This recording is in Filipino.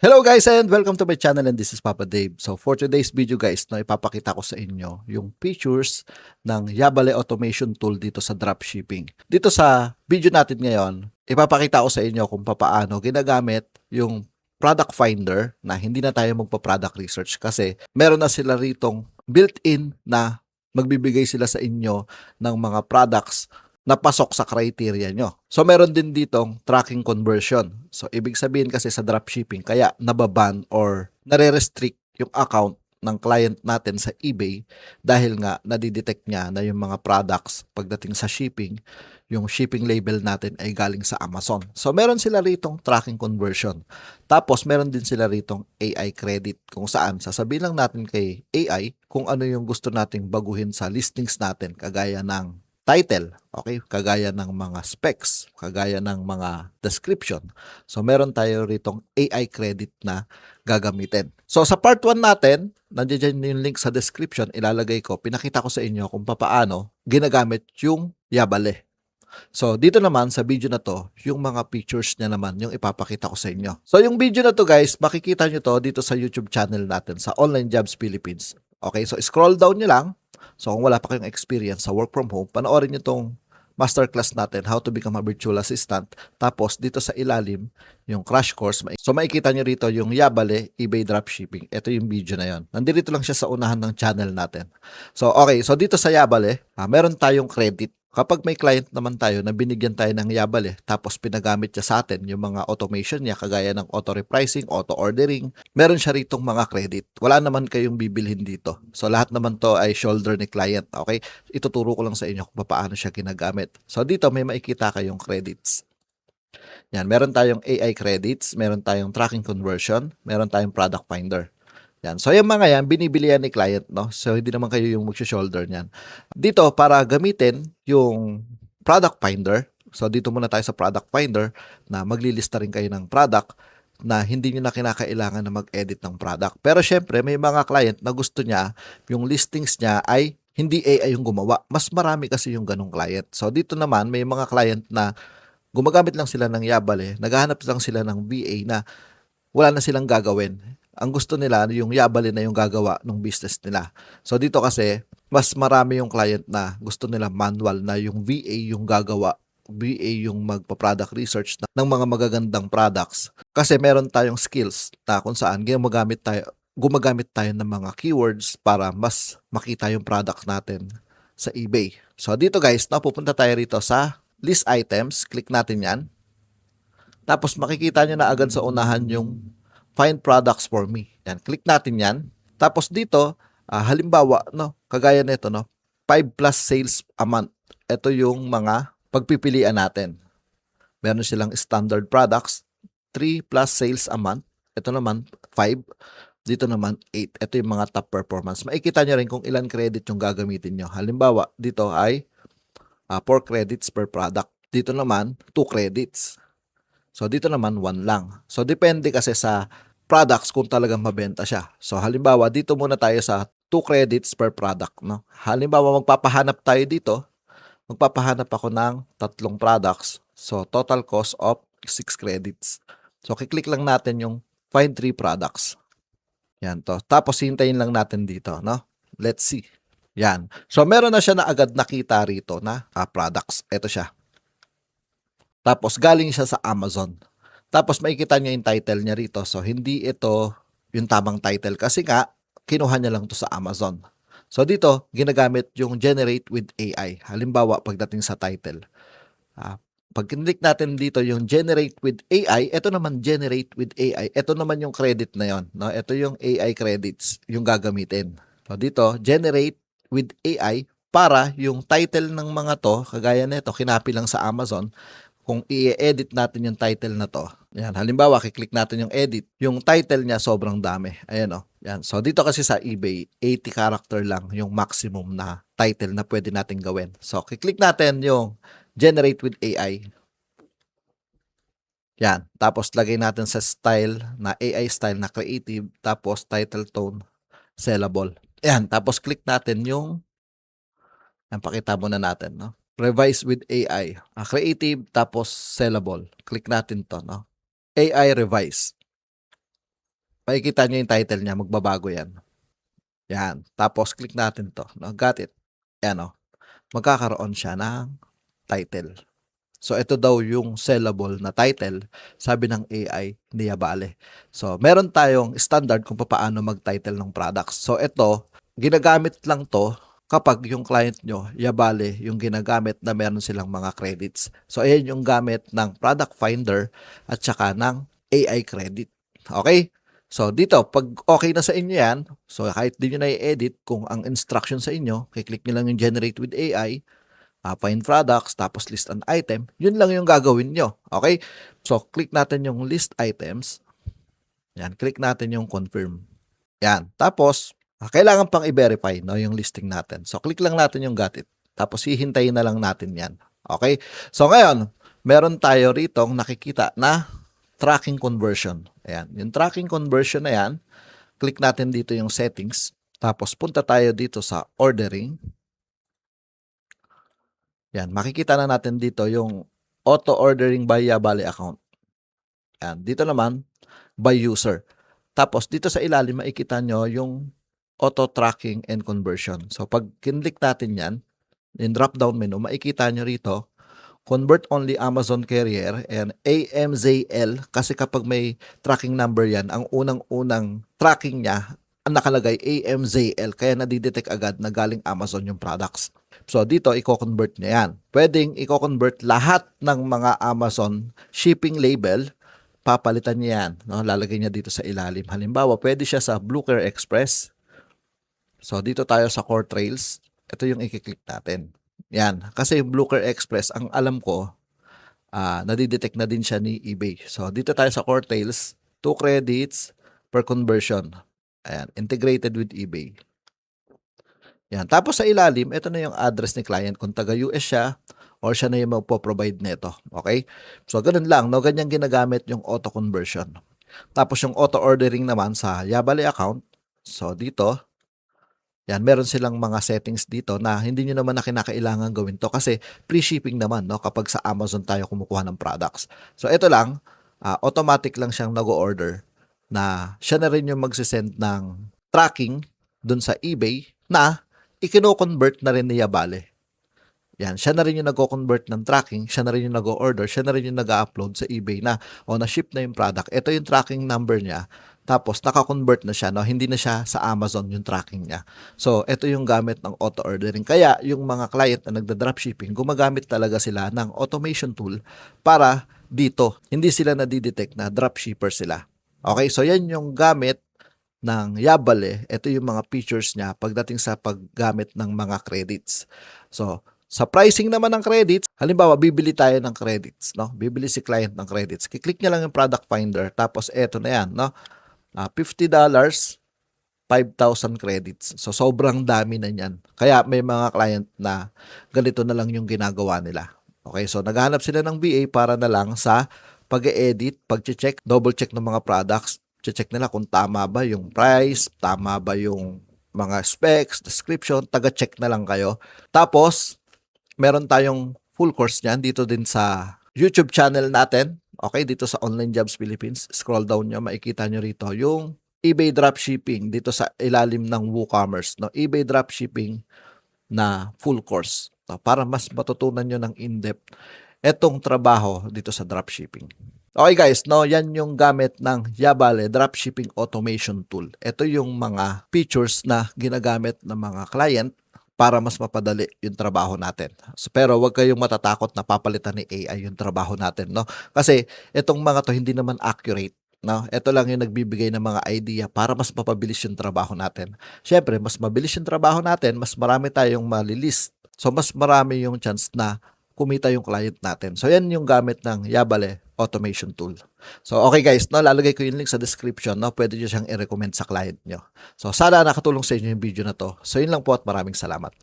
Hello guys and welcome to my channel, and this is Papa Dave. So for today's video guys, no, ipapakita ko sa inyo yung features ng Yabale Automation Tool dito sa dropshipping. Dito sa video natin ngayon, ipapakita ko sa inyo kung paano ginagamit yung product finder na hindi na tayo magpa-product research kasi meron na sila ritong built-in na magbibigay sila sa inyo ng mga products na pasok sa criteria nyo. So, meron din ditong tracking conversion. So, ibig sabihin kasi sa dropshipping, kaya nababan or nare-restrict yung account ng client natin sa eBay dahil nga nadidetect niya na yung mga products pagdating sa shipping, yung shipping label natin ay galing sa Amazon. So, meron sila ritong tracking conversion. Tapos, meron din sila ritong AI credit kung saan sasabihin lang natin kay AI kung ano yung gusto nating baguhin sa listings natin kagaya ng title, okay? Kagaya ng mga specs, kagaya ng mga description. So, meron tayo ritong AI credit na gagamitin. So, sa part 1 natin, nandiyan yung link sa description, ilalagay ko, pinakita ko sa inyo kung paano ginagamit yung Yabale. So, dito naman sa video na to, yung mga features niya naman yung ipapakita ko sa inyo. So, yung video na to guys, makikita nyo to dito sa YouTube channel natin sa Online Jobs Philippines. Okay, so scroll down nyo lang. So, kung wala pa kayong experience sa work from home, panoorin nyo tong masterclass natin, how to become a virtual assistant. Tapos, dito sa ilalim, yung crash course. So, makikita nyo rito yung Yabale eBay Dropshipping. Ito yung video na yon. Nandito lang siya sa unahan ng channel natin. So, okay. So, dito sa Yabale, meron tayong credit. Kapag may client naman tayo na binigyan tayo ng Yabale, tapos pinagamit niya sa atin yung mga automation niya, kagaya ng auto repricing, auto ordering, meron siya ritong mga credit. Wala naman kayong bibilhin dito. So lahat naman to ay shoulder ni client. Okay? Ituturo ko lang sa inyo kung paano siya ginagamit. So dito may makikita kayong credits. Yan, meron tayong AI credits, meron tayong tracking conversion, meron tayong product finder. Yan. So, yung mga yan, binibili yan ni client, no? So, hindi naman kayo yung mag-shoulder niyan. Dito, para gamitin yung product finder, so dito muna tayo sa product finder na maglilista rin kayo ng product na hindi nyo na kinakailangan na mag-edit ng product. Pero syempre, may mga client na gusto niya, yung listings niya ay hindi AI yung gumawa. Mas marami kasi yung ganong client. So, dito naman, may mga client na gumagamit lang sila ng Yabale, naghahanap lang sila ng VA na wala na silang gagawin. Ang gusto nila, yung Yabale na yung gagawa ng business nila. So dito kasi, mas marami yung client na gusto nila manual na yung VA yung gagawa. VA yung magpa-product research ng mga magagandang products. Kasi meron tayong skills na kung saan gumagamit tayo ng mga keywords para mas makita yung product natin sa eBay. So dito guys, napupunta tayo rito sa list items. Click natin yan. Tapos makikita nyo na agad sa unahan yung find products for me. Yan, click natin yan. Tapos dito, halimbawa, no, kagaya nito, no, 5 plus sales a month. Ito yung mga pagpipilian natin. Meron silang standard products, 3 plus sales a month. Ito naman, 5. Dito naman, 8. Ito yung mga top performance. Makikita nyo rin kung ilan credit yung gagamitin nyo. Halimbawa, dito ay 4 credits per product. Dito naman, 2 credits. So, dito naman, 1 lang. So, depende kasi sa products kung talagang mabenta siya. So, halimbawa, dito muna tayo sa 2 credits per product. No? Halimbawa, magpapahanap tayo dito. Magpapahanap ako ng 3 products. So, total cost of 6 credits. So, kiklik lang natin yung find 3 products. Yan to. Tapos, hintayin lang natin dito. No? Let's see. Yan. So, meron na siya na agad nakita rito na products. Ito siya. Tapos, galing siya sa Amazon. Tapos makikita niyo yung title niya rito. So, hindi ito yung tamang title kasi nga, kinuha niya lang to sa Amazon. So, dito, ginagamit yung generate with AI. Halimbawa, pagdating sa title. Pag click natin dito yung generate with AI, ito naman generate with AI. Ito naman yung credit na yon. No? Ito yung AI credits yung gagamitin. So, dito, generate with AI para yung title ng mga to, kagaya nito, kinapi lang sa Amazon, kung i-edit natin yung title na to. Yan, halimbawa, kiklik natin yung edit. Yung title niya sobrang dami. Ayan o. Yan. So, dito kasi sa eBay, 80 character lang yung maximum na title na pwede natin gawin. So, kiklik natin yung generate with AI. Yan. Tapos, lagay natin sa style na AI style na creative. Tapos, title tone, sellable. Yan. Tapos, click natin yung pakita muna natin, no? Revise with AI. Creative, tapos sellable. Click natin to, no? AI revise. makikita nyo yung title niya, magbabago yan. Yan. Tapos, click natin to. No? Got it. Yan o. Magkakaroon siya ng title. So, ito daw yung sellable na title, sabi ng AI ni Yabale. So, meron tayong standard kung paano mag-title ng products. So, ito, ginagamit lang to kapag yung client nyo, Yabale, yung ginagamit na meron silang mga credits. So, ayan yung gamit ng Product Finder at saka ng AI credit. Okay? So, dito, pag okay na sa inyo yan, so kahit di nyo na i-edit, kung ang instruction sa inyo, kiklik nyo lang yung Generate with AI, find products, tapos list an item, yun lang yung gagawin nyo. Okay? So, click natin yung list items. Yan, click natin yung confirm. Yan. Tapos, kailangan pang i-verify no, yung listing natin. So, click lang natin yung got it. Tapos, hihintayin na lang natin yan. Okay? So, ngayon, meron tayo rito nakikita na tracking conversion. Ayan. Yung tracking conversion na yan, click natin dito yung settings. Tapos, punta tayo dito sa ordering. Yan, makikita na natin dito yung auto ordering by Yabale account. Yan, dito naman by user. Tapos dito sa ilalim makikita nyo yung auto tracking and conversion. So pag kinlik natin yan, in drop down menu, makikita nyo rito convert only Amazon carrier and AMZL kasi kapag may tracking number yan, ang unang-unang tracking niya ang nakalagay AMZL kaya nadidetect agad na galing Amazon yung products. So, dito, i-convert niya yan. Pwedeng i-convert lahat ng mga Amazon shipping label, papalitan niya yan. No? Lalagay niya dito sa ilalim. Halimbawa, pwede siya sa Bluecare Express. So, dito tayo sa Core Trails. Ito yung i-click natin. Yan. Kasi yung Bluecare Express, ang alam ko, nadidetect na din siya ni eBay. So, dito tayo sa Core Trails, 2 credits per conversion. Ayan, integrated with eBay. Yan. Tapos sa ilalim, ito na yung address ni client kung taga-US siya or siya na yung magpo-provide nito. Okay? So, ganun lang. No? Ganyan ginagamit yung auto-conversion. Tapos yung auto-ordering naman sa Yabale account. So, dito, yan, meron silang mga settings dito na hindi nyo naman na kinakailangan gawin to kasi free shipping naman no, kapag sa Amazon tayo kumukuha ng products. So, ito lang, automatic lang siyang nag-order na siya na rin yung magsisend ng tracking dun sa eBay na ikino-convert na rin ni Yabale. Yan, siya na rin yung nag-convert ng tracking, siya na rin yung nag-order, siya na rin yung nag-upload sa eBay na na-ship na yung product. Ito yung tracking number niya. Tapos naka-convert na siya, no? Hindi na siya sa Amazon yung tracking niya. So, ito yung gamit ng auto-ordering. Kaya yung mga client na nagda-dropshipping, gumagamit talaga sila ng automation tool para dito. Hindi sila nadidetect na dropshipper sila. Okay, so yan yung gamit ng Yabale. Ito yung mga features niya pagdating sa paggamit ng mga credits. So, sa pricing naman ng credits, halimbawa, bibili tayo ng credits, no? Bibili si client ng credits. Kiklik niya lang yung product finder, tapos eto na yan, no? $50, 5,000 credits. So, sobrang dami na yan. Kaya may mga client na ganito na lang yung ginagawa nila. Okay, so naghahanap sila ng BA para na lang sa pag-edit, pag-check, double check ng mga products, check nila kung tama ba yung price, tama ba yung mga specs, description, taga-check na lang kayo. Tapos, meron tayong full course niyan dito din sa YouTube channel natin. Okay, dito sa Online Jobs Philippines. Scroll down nyo, makikita nyo rito yung eBay Dropshipping dito sa ilalim ng WooCommerce. No? eBay Dropshipping na full course. No? Para mas matutunan nyo ng in-depth etong trabaho dito sa dropshipping. Okay guys, no, yan yung gamit ng Yabale Dropshipping Automation Tool. Ito yung mga features na ginagamit ng mga client para mas mapadali yung trabaho natin. So, pero wag kayong matatakot na papalitan ni AI yung trabaho natin, no? Kasi itong mga to hindi naman accurate, no? Ito lang yung nagbibigay ng mga idea para mas mapabilis yung trabaho natin. Syempre, mas mabilis yung trabaho natin, mas marami tayong malilist. So, mas marami yung chance na kumita yung client natin. So, yan yung gamit ng Yabale Automation Tool. So, okay guys, no, lalagay ko yung link sa description, no? Pwede nyo siyang i-recommend sa client nyo. So, sana nakatulong sa inyo yung video na to. So, yun lang po at maraming salamat.